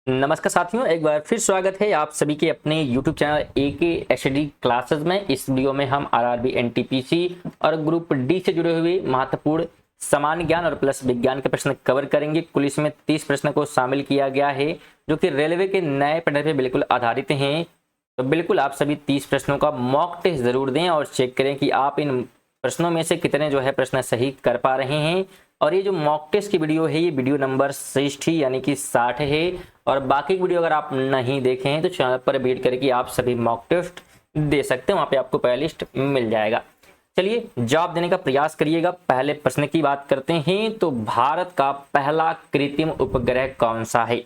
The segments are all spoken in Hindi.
नमस्कार साथियों, एक बार फिर स्वागत है आप सभी के अपने YouTube चैनल AKSD क्लासेस में। इस वीडियो में हम आरआरबी एनटीपीसी और ग्रुप डी से जुड़े हुए महत्वपूर्ण सामान्य ज्ञान और प्लस विज्ञान के प्रश्न कवर करेंगे। कुल इसमें 30 प्रश्न को शामिल किया गया है जो कि रेलवे के नए पैटर्न पर बिल्कुल आधारित हैं। तो बिल्कुल आप सभी 30 प्रश्नों का मॉक टेस्ट जरूर दें और चेक करें कि आप इन प्रश्नों में से कितने जो है प्रश्न सही कर पा रहे हैं। और ये जो मॉक टेस्ट की वीडियो है ये वीडियो नंबर 60 यानी कि 60 है। और बाकी की वीडियो अगर आप नहीं देखे हैं तो चैनल पर वेट करके आप सभी मॉक टेस्ट दे सकते हैं, वहां पे आपको प्ले लिस्ट मिल जाएगा। चलिए जवाब देने का प्रयास करिएगा। पहले प्रश्न की बात करते हैं तो भारत का पहला कृत्रिम उपग्रह कौन सा है?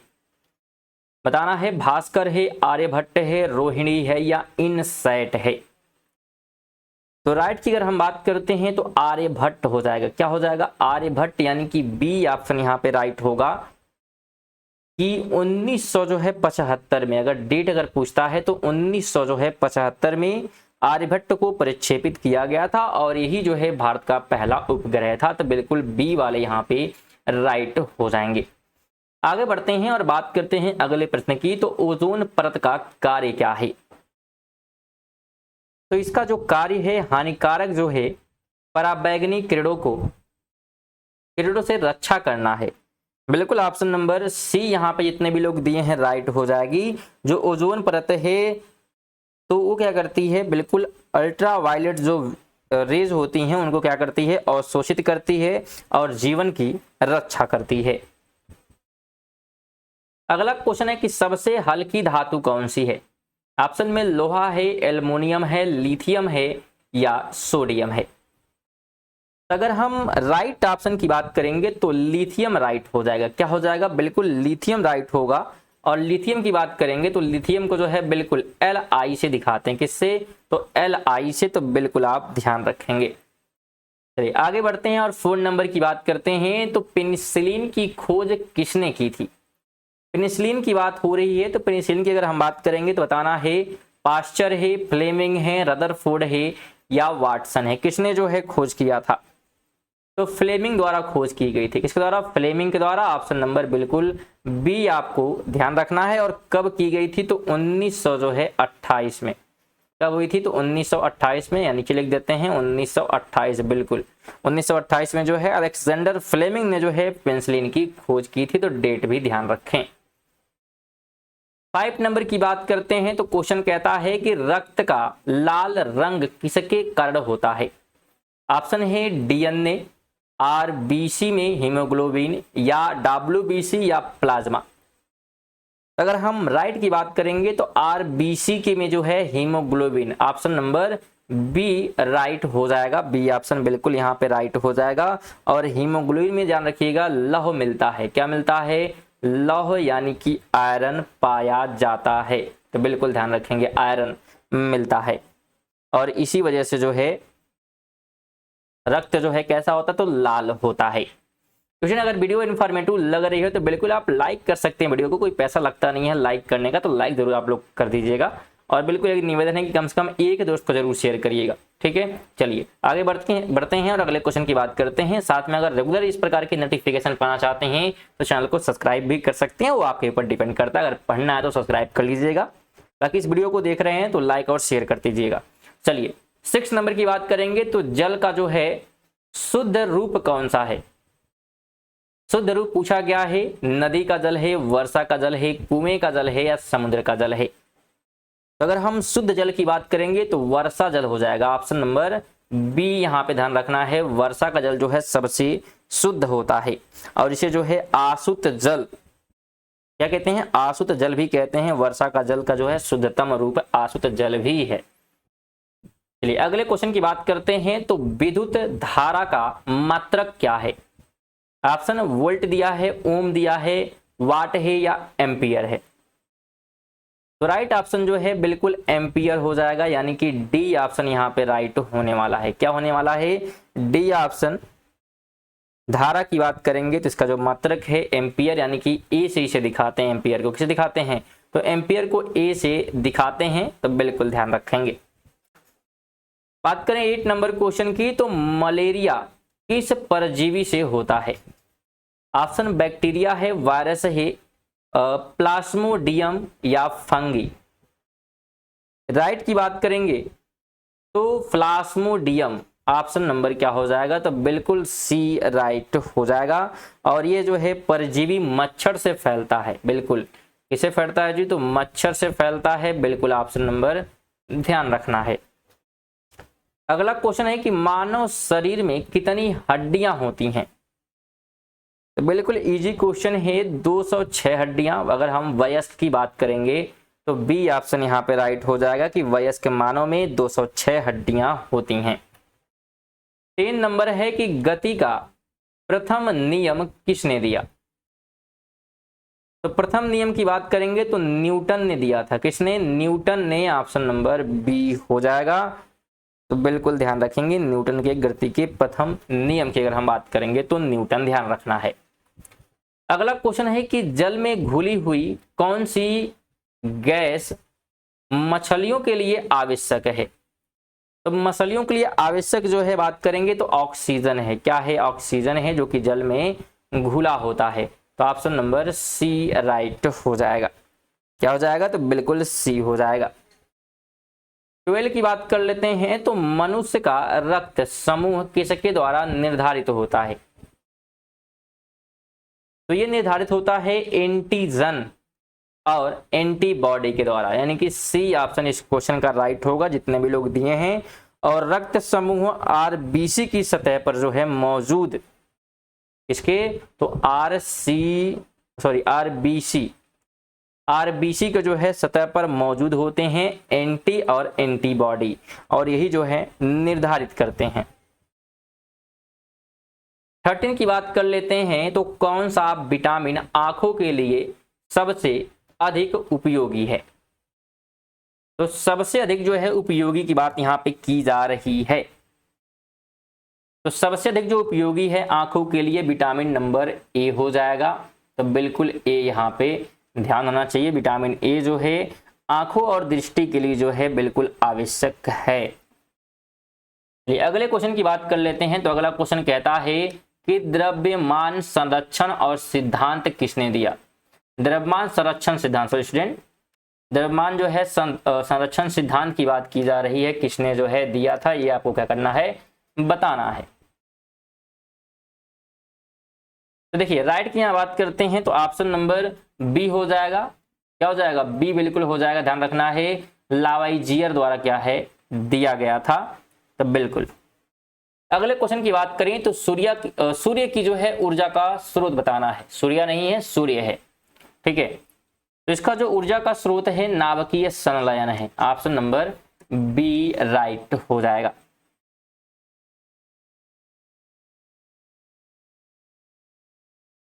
बताना है भास्कर है, आर्यभट्ट है, रोहिणी है या इनसैट है। तो राइट की अगर हम बात करते हैं तो आर्यभट्ट हो जाएगा। क्या हो जाएगा? आर्यभट्ट, यानी कि बी ऑप्शन यहाँ पे राइट होगा कि 1975 में, अगर डेट अगर पूछता है तो 1975 में आर्यभट्ट को प्रक्षेपित किया गया था और यही जो है भारत का पहला उपग्रह था। तो बिल्कुल बी वाले यहाँ पे राइट हो जाएंगे। आगे बढ़ते हैं और बात करते हैं अगले प्रश्न की। तो ओजोन परत का कार्य क्या है? तो इसका जो कार्य है, हानिकारक जो है पराबैंगनी किरणों से रक्षा करना है। बिल्कुल ऑप्शन नंबर सी यहाँ पे जितने भी लोग दिए हैं राइट हो जाएगी। जो ओजोन परत है तो वो क्या करती है, बिल्कुल अल्ट्रा वायलेट जो रेज होती हैं उनको क्या करती है, अवशोषित करती है और जीवन की रक्षा करती है। अगला क्वेश्चन है कि सबसे हल्की धातु कौन सी है? ऑप्शन में लोहा है, एल्युमिनियम है, लिथियम है या सोडियम है। अगर हम राइट ऑप्शन की बात करेंगे तो लिथियम राइट हो जाएगा। क्या हो जाएगा? बिल्कुल लिथियम राइट होगा। और लिथियम की बात करेंगे तो लिथियम को जो है बिल्कुल Li से दिखाते हैं। किससे? तो Li से। तो बिल्कुल आप ध्यान रखेंगे। चलिए आगे बढ़ते हैं और 4 नंबर की बात करते हैं। तो पेनिसिलिन की खोज किसने की थी? पेनिसिलिन की बात हो रही है तो पेनिसिलिन की अगर हम बात करेंगे तो बताना है पास्चर है, फ्लेमिंग है, रदरफोर्ड है या वाटसन है। किसने जो है खोज किया था? तो फ्लेमिंग द्वारा खोज की गई थी। किसके द्वारा? फ्लेमिंग के द्वारा। ऑप्शन नंबर बिल्कुल बी आपको ध्यान रखना है। और कब की गई थी? तो 1928 में। कब हुई थी? तो 1928 में, यानी कि लिख देते हैं 1928। बिल्कुल 1928 में जो है अलेक्जेंडर फ्लेमिंग ने जो है पेनिसिलिन की खोज की थी। तो डेट भी ध्यान रखें। 5 नंबर की बात करते हैं तो क्वेश्चन कहता है कि रक्त का लाल रंग किसके कारण होता है? ऑप्शन है डीएनए, आरबीसी में हीमोग्लोबिन या डब्ल्यूबीसी या प्लाज्मा। अगर हम राइट की बात करेंगे तो आरबीसी के में जो है haemoglobin. Option number B right हो जाएगा। बी ऑप्शन बिल्कुल यहाँ पे राइट हो जाएगा। और हीमोग्लोबिन में ध्यान रखिएगा लौह मिलता है। क्या मिलता है? लौह, यानी कि आयरन पाया जाता है। तो बिल्कुल ध्यान रखेंगे आयरन मिलता है। और इसी वजह से जो है रक्त जो है कैसा होता है? तो लाल होता है। क्वेश्चन अगर वीडियो इन्फॉर्मेटिव लग रही है तो बिल्कुल आप लाइक कर सकते हैं। वीडियो को कोई पैसा लगता नहीं है लाइक करने का, तो लाइक जरूर आप लोग कर दीजिएगा। और बिल्कुल एक निवेदन है कि कम से कम एक दोस्त को जरूर शेयर करिएगा। ठीक है, चलिए आगे बढ़ते हैं और अगले क्वेश्चन की बात करते हैं। साथ में अगर रेगुलर इस प्रकार की नोटिफिकेशन पाना चाहते हैं तो चैनल को सब्सक्राइब भी कर सकते हैं। वो आपके ऊपर डिपेंड करता है। अगर पढ़ना है तो सब्सक्राइब कर लीजिएगा। बाकी इस वीडियो को देख रहे हैं तो लाइक और शेयर कर दीजिएगा। चलिए 6 नंबर की बात करेंगे तो जल का जो है शुद्ध रूप कौन सा है? शुद्ध रूप पूछा गया है। नदी का जल है, वर्षा का जल है, कुएं का जल है या समुद्र का जल है। तो अगर हम शुद्ध जल की बात करेंगे तो वर्षा जल हो जाएगा। ऑप्शन नंबर बी यहाँ पे ध्यान रखना है। वर्षा का जल जो है सबसे शुद्ध होता है। और इसे जो है आशुद्ध जल क्या कहते हैं? आशुद्ध जल भी कहते हैं। वर्षा का जल का जो है शुद्धतम रूप आशुद्ध जल भी है। चलिए अगले क्वेश्चन की बात करते हैं। तो विद्युत धारा का मात्रक क्या है? ऑप्शन वोल्ट दिया है, ओम दिया है, वाट है या एम्पियर है। तो राइट ऑप्शन जो है बिल्कुल एम्पियर हो जाएगा। यानी कि डी ऑप्शन यहाँ पे राइट होने वाला है। क्या होने वाला है? D option. धारा की बात करेंगे तो इसका जो मात्रक है एम्पियर, यानी कि ए से इसे दिखाते हैं। एम्पियर को किसे दिखाते हैं? तो एम्पियर को ए से दिखाते हैं। तो बिल्कुल ध्यान रखेंगे। बात करें 8 नंबर क्वेश्चन की तो मलेरिया किस परजीवी से होता है? ऑप्शन बैक्टीरिया है, वायरस है, प्लाज्मोडियम या फंगी। राइट की बात करेंगे तो प्लाज्मोडियम, ऑप्शन नंबर क्या हो जाएगा, तो बिल्कुल सी राइट हो जाएगा। और ये जो है परजीवी मच्छर से फैलता है, बिल्कुल किसे फैलता है जी, तो मच्छर से फैलता है, बिल्कुल ऑप्शन नंबर ध्यान रखना है। अगला क्वेश्चन है कि मानव शरीर में कितनी हड्डियां होती हैं, तो बिल्कुल इजी क्वेश्चन है, 206 हड्डियां। अगर हम वयस्क की बात करेंगे तो बी ऑप्शन यहाँ पे राइट हो जाएगा कि वयस्क मानव में 206 हड्डियां होती हैं। 3 नंबर है कि गति का प्रथम नियम किसने दिया, तो प्रथम नियम की बात करेंगे तो न्यूटन ने दिया था। किसने, न्यूटन ने, ऑप्शन नंबर बी हो जाएगा। तो बिल्कुल ध्यान रखेंगे, न्यूटन के गति के प्रथम नियम की अगर हम बात करेंगे तो न्यूटन ध्यान रखना है। अगला क्वेश्चन है कि जल में घुली हुई कौन सी गैस मछलियों के लिए आवश्यक है, तो मछलियों के लिए आवश्यक जो है बात करेंगे तो ऑक्सीजन है। क्या है, ऑक्सीजन है जो कि जल में घुला होता है। तो ऑप्शन नंबर सी राइट हो जाएगा। क्या हो जाएगा, तो बिल्कुल सी हो जाएगा। 12 की बात कर लेते हैं तो मनुष्य का रक्त समूह किसके द्वारा निर्धारित होता है, तो ये निर्धारित होता है एंटीजन और एंटीबॉडी के द्वारा, यानी कि सी ऑप्शन इस क्वेश्चन का राइट होगा जितने भी लोग दिए हैं। और रक्त समूह आरबीसी की सतह पर जो है मौजूद, इसके तो आरबीसी के जो है सतह पर मौजूद होते हैं एंटी और एंटीबॉडी, और यही जो है निर्धारित करते हैं। 13 की बात कर लेते हैं तो कौन सा विटामिन आंखों के लिए सबसे अधिक उपयोगी है, तो सबसे अधिक जो है उपयोगी की बात यहां पे की जा रही है। तो सबसे अधिक जो उपयोगी है आंखों के लिए विटामिन नंबर ए हो जाएगा। तो बिल्कुल ए यहां पे ध्यान होना चाहिए, विटामिन ए जो है आंखों और दृष्टि के लिए जो है बिल्कुल आवश्यक है। अगले क्वेश्चन की बात कर लेते हैं तो अगला क्वेश्चन कहता है कि द्रव्यमान संरक्षण और सिद्धांत किसने दिया, द्रव्यमान संरक्षण सिद्धांत, सॉरी स्टूडेंट, द्रव्यमान जो है संरक्षण सिद्धांत की बात की जा रही है, किसने जो है दिया था, ये आपको क्या करना है, बताना है। तो देखिए राइट की यहां बात करते हैं तो ऑप्शन नंबर बी हो जाएगा। क्या हो जाएगा, बी बिल्कुल हो जाएगा, ध्यान रखना है, लावाइजियर द्वारा क्या है दिया गया था। तो बिल्कुल अगले क्वेश्चन की बात करें तो सूर्य की जो है ऊर्जा का स्रोत बताना है, सूर्य नहीं है सूर्य है, ठीक है। तो इसका जो ऊर्जा का स्रोत है नाभिकीय संलयन है, ऑप्शन नंबर बी राइट हो जाएगा।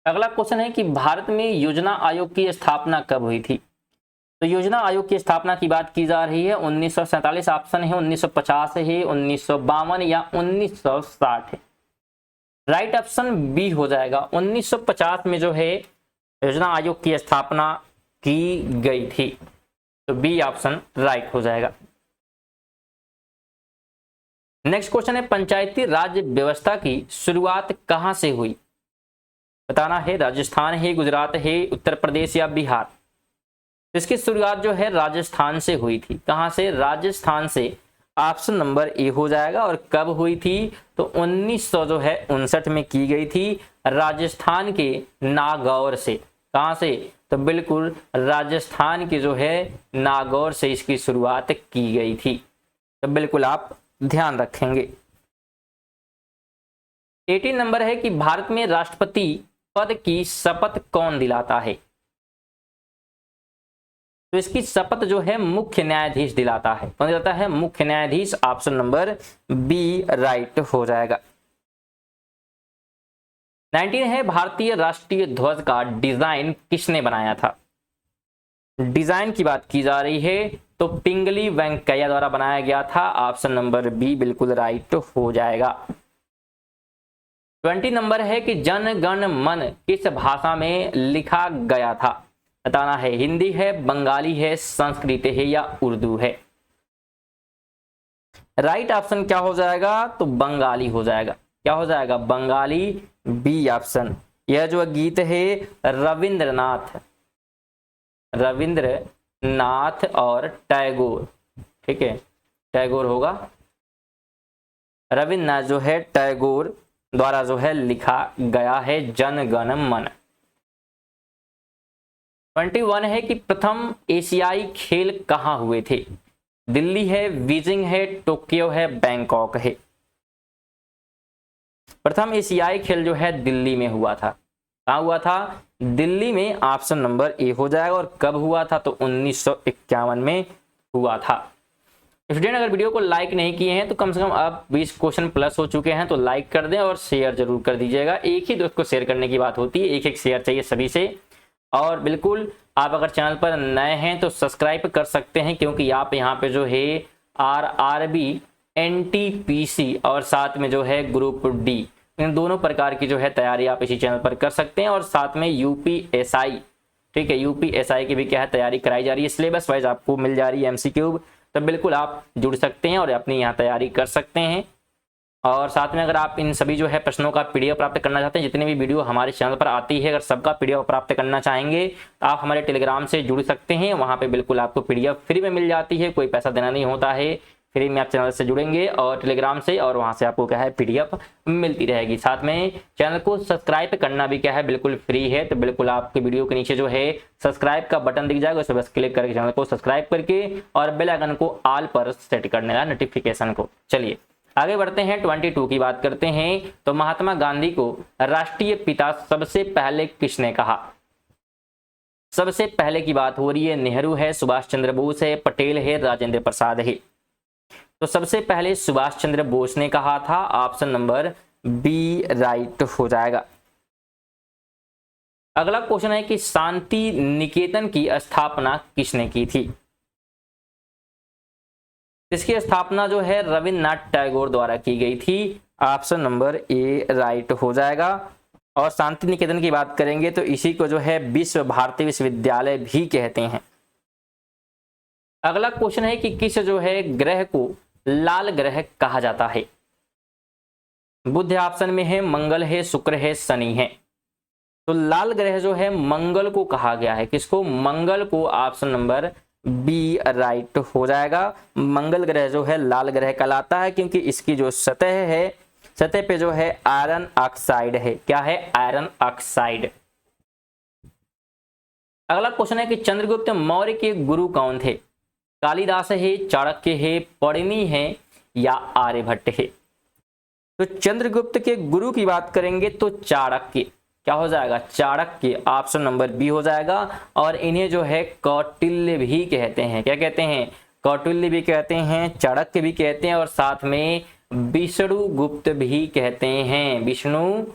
अगला क्वेश्चन है कि भारत में योजना आयोग की स्थापना कब हुई थी, तो योजना आयोग की स्थापना की बात की जा रही है 1947 ऑप्शन है, 1950 है, 1952 या 1960 है। राइट ऑप्शन बी हो जाएगा, 1950 में जो है योजना आयोग की स्थापना की गई थी। तो बी ऑप्शन राइट हो जाएगा। नेक्स्ट क्वेश्चन है पंचायती राज व्यवस्था की शुरुआत कहां से हुई, बताना है, राजस्थान है, गुजरात है, उत्तर प्रदेश या बिहार। इसकी शुरुआत जो है राजस्थान से हुई थी। कहां से, राजस्थान से, ऑप्शन नंबर ए हो जाएगा। और कब हुई थी, तो 1959 में की गई थी राजस्थान के नागौर से। कहां से, तो बिल्कुल राजस्थान की जो है नागौर से इसकी शुरुआत की गई थी। तो बिल्कुल आप ध्यान रखेंगे। 18 नंबर है कि भारत में राष्ट्रपति पद की शपथ कौन दिलाता है, तो इसकी शपथ जो है मुख्य न्यायाधीश दिलाता है। कौन दिलाता है, मुख्य न्यायाधीश, ऑप्शन नंबर बी राइट हो जाएगा। 19 है भारतीय राष्ट्रीय ध्वज का डिजाइन किसने बनाया था, डिजाइन की बात की जा रही है तो पिंगली वेंकैया द्वारा बनाया गया था, ऑप्शन नंबर बी बिल्कुल राइट हो जाएगा। 20 नंबर है कि जन गण मन किस भाषा में लिखा गया था, बताना है, हिंदी है, बंगाली है, संस्कृत है या उर्दू है। राइट ऑप्शन क्या हो जाएगा, तो बंगाली हो जाएगा। क्या हो जाएगा, बंगाली, बी ऑप्शन। यह जो गीत है रविंद्रनाथ रविंद्रनाथ और टैगोर, ठीक है, टैगोर होगा, रविंद्रनाथ जो है टैगोर द्वारा जो है लिखा गया है जन गण मन। 21 है कि प्रथम एशियाई खेल कहाँ हुए थे? दिल्ली है, बीजिंग है, टोक्यो है, बैंकॉक है। प्रथम एशियाई खेल जो है दिल्ली में हुआ था। कहाँ हुआ था? दिल्ली में। ऑप्शन नंबर ए हो जाएगा। और कब हुआ था? तो 1951 में हुआ था। स्टूडेंट अगर वीडियो को लाइक नहीं किए हैं तो कम से कम अब 20 क्वेश्चन प्लस हो चुके हैं, तो लाइक कर दें और शेयर जरूर कर दीजिएगा। एक ही दोस्त को शेयर करने की बात होती है, एक एक शेयर चाहिए सभी से। और बिल्कुल आप अगर चैनल पर नए हैं तो सब्सक्राइब कर सकते हैं, क्योंकि आप यहाँ पे जो है RRB, NTPC और साथ में जो है ग्रुप डी, इन दोनों प्रकार की जो है तैयारी आप इसी चैनल पर कर सकते हैं। और साथ में UPSI, ठीक है, UPSI की भी क्या है तैयारी कराई जा रही है, सिलेबस वाइज आपको मिल जा रही है MCQ, तो बिल्कुल आप जुड़ सकते हैं और अपनी यहाँ तैयारी कर सकते हैं। और साथ में अगर आप इन सभी जो है प्रश्नों का PDF प्राप्त करना चाहते हैं, जितनी भी वीडियो हमारे चैनल पर आती है, अगर सबका PDF प्राप्त करना चाहेंगे तो आप हमारे टेलीग्राम से जुड़ सकते हैं। वहाँ पे बिल्कुल आपको PDF फ्री में मिल जाती है, कोई पैसा देना नहीं होता है, फ्री में आप चैनल से जुड़ेंगे और टेलीग्राम से, और वहाँ से आपको क्या है PDF मिलती रहेगी। साथ में चैनल को सब्सक्राइब करना भी क्या है बिल्कुल फ्री है, तो बिल्कुल आपके वीडियो के नीचे जो है सब्सक्राइब का बटन दिख जाएगा, उस पर बस क्लिक करके चैनल को सब्सक्राइब करके और बेल आइकन को ऑल पर सेट करने का नोटिफिकेशन को। चलिए आगे बढ़ते हैं, 22 की बात करते हैं। तो महात्मा गांधी को राष्ट्रीय पिता सबसे पहले किसने कहा? सबसे पहले की बात हो रही है, नेहरू है, सुभाष चंद्र बोस है, पटेल है, राजेंद्र प्रसाद है। तो सबसे पहले सुभाष चंद्र बोस ने कहा था। ऑप्शन नंबर बी राइट हो जाएगा। अगला क्वेश्चन है कि शांति निकेतन की स्थापना किसने की थी? इसकी स्थापना जो है रविंद्रनाथ टैगोर द्वारा की गई थी। ऑप्शन नंबर ए राइट हो जाएगा। और शांति निकेतन की बात करेंगे तो इसी को जो है विश्व भारती विश्वविद्यालय भी कहते हैं। अगला क्वेश्चन है कि किस जो है ग्रह को लाल ग्रह कहा जाता है? बुध ऑप्शन में है, मंगल है, शुक्र है, शनि है। तो लाल ग्रह जो है मंगल को कहा गया है। किसको? मंगल को। ऑप्शन नंबर बी राइट हो जाएगा। मंगल ग्रह जो है लाल ग्रह कहलाता है, क्योंकि इसकी जो सतह है, सतह पे जो है आयरन ऑक्साइड है। क्या है? Iron oxide. अगला क्वेश्चन है कि चंद्रगुप्त मौर्य के गुरु कौन थे? कालिदास है, चाणक्य है, पौड़िनी है या आर्यभट्ट है। तो चंद्रगुप्त के गुरु की बात करेंगे तो चाणक्य। क्या हो जाएगा? चाणक्य। ऑप्शन नंबर बी हो जाएगा। और इन्हें जो है कौटिल्य भी कहते हैं। क्या कहते हैं? कौटिल्य भी कहते हैं, चाणक्य भी कहते हैं, और साथ में विष्णु गुप्त भी कहते हैं। विष्णु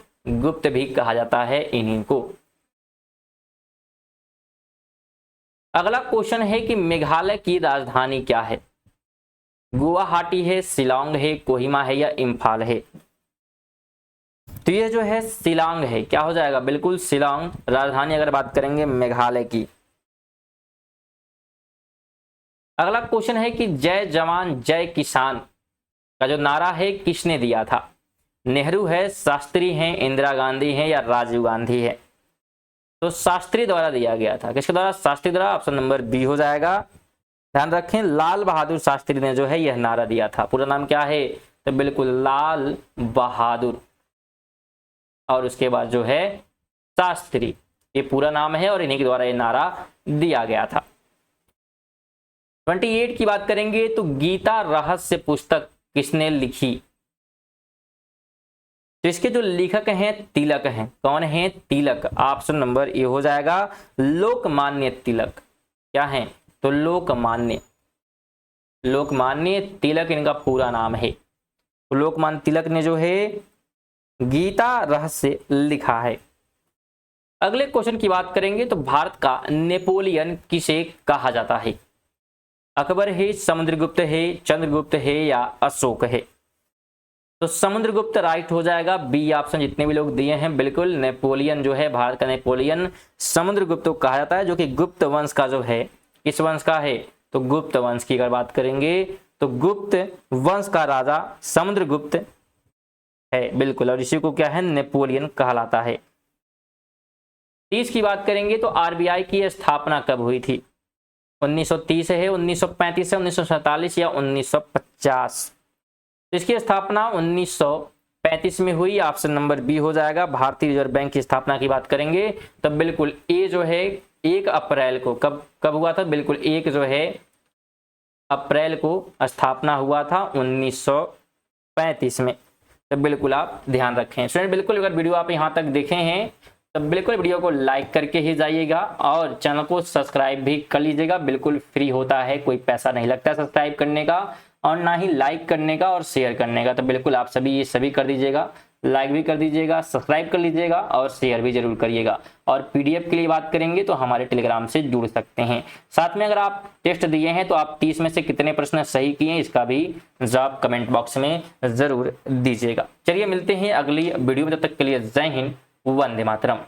गुप्त भी कहा जाता है इन्हीं को। अगला क्वेश्चन है कि मेघालय की राजधानी क्या है? गुवाहाटी है, शिलांग है, कोहिमा है या इम्फाल है। तो ये जो है शिलांग है। क्या हो जाएगा? बिल्कुल शिलांग राजधानी अगर बात करेंगे मेघालय की। अगला क्वेश्चन है कि जय जवान जय किसान का जो नारा है किसने दिया था? नेहरू है, शास्त्री हैं, इंदिरा गांधी हैं या राजीव गांधी है। तो शास्त्री द्वारा दिया गया था। किसके द्वारा? शास्त्री द्वारा। ऑप्शन नंबर बी हो जाएगा। ध्यान रखें, लाल बहादुर शास्त्री ने जो है यह नारा दिया था। पूरा नाम क्या है? तो बिल्कुल लाल बहादुर, और उसके बाद जो है शास्त्री, ये पूरा नाम है और इन्हीं के द्वारा ये नारा दिया गया था। 28 की बात करेंगे तो गीता रहस्य पुस्तक किसने लिखी? तो इसके जो लेखक हैं तिलक हैं। कौन है? तिलक। ऑप्शन नंबर ए हो जाएगा, लोकमान्य तिलक। क्या है? तो लोकमान्य, लोकमान्य तिलक इनका पूरा नाम है। तो लोकमान्य तिलक ने जो है गीता रहस्य लिखा है। अगले क्वेश्चन की बात करेंगे तो भारत का नेपोलियन किसे कहा जाता है? अकबर है, समुद्रगुप्त है, चंद्रगुप्त है या अशोक है। तो समुद्रगुप्त राइट हो जाएगा। बी ऑप्शन जितने भी लोग दिए हैं बिल्कुल। नेपोलियन जो है, भारत का नेपोलियन समुद्रगुप्त को कहा जाता है, जो कि गुप्त वंश का जो है, किस वंश का है? तो गुप्त वंश की अगर बात करेंगे तो गुप्त वंश का राजा समुद्रगुप्त है बिल्कुल, और इसी को क्या है? नेपोलियन कहलाता है। 30 की बात करेंगे तो आरबीआई की स्थापना कब हुई थी? 1930 है, 1935 है, 1947 या 1950? इसकी स्थापना 1935 में हुई। ऑप्शन नंबर बी हो जाएगा। भारतीय रिजर्व बैंक की स्थापना की बात करेंगे तब बिल्कुल ए जो है 1 अप्रैल को कब हुआ था? बिल्कुल 1 जो है अप्रैल को स्थापना हुआ था 1935 में। तो बिल्कुल आप ध्यान रखें स्टूडेंट। बिल्कुल अगर वीडियो आप यहाँ तक देखे हैं तो बिल्कुल वीडियो को लाइक करके ही जाइएगा और चैनल को सब्सक्राइब भी कर लीजिएगा। बिल्कुल फ्री होता है, कोई पैसा नहीं लगता सब्सक्राइब करने का और ना ही लाइक करने का और शेयर करने का। तो बिल्कुल आप सभी ये सभी कर दीजिएगा, लाइक भी कर दीजिएगा, सब्सक्राइब कर लीजिएगा और शेयर भी जरूर करिएगा। और पीडीएफ के लिए बात करेंगे तो हमारे टेलीग्राम से जुड़ सकते हैं। साथ में अगर आप टेस्ट दिए हैं तो आप 30 में से कितने प्रश्न सही किए हैं इसका भी जवाब कमेंट बॉक्स में जरूर दीजिएगा। चलिए मिलते हैं अगली वीडियो में, तब तक के लिए जय हिंद, वंदे मातरम।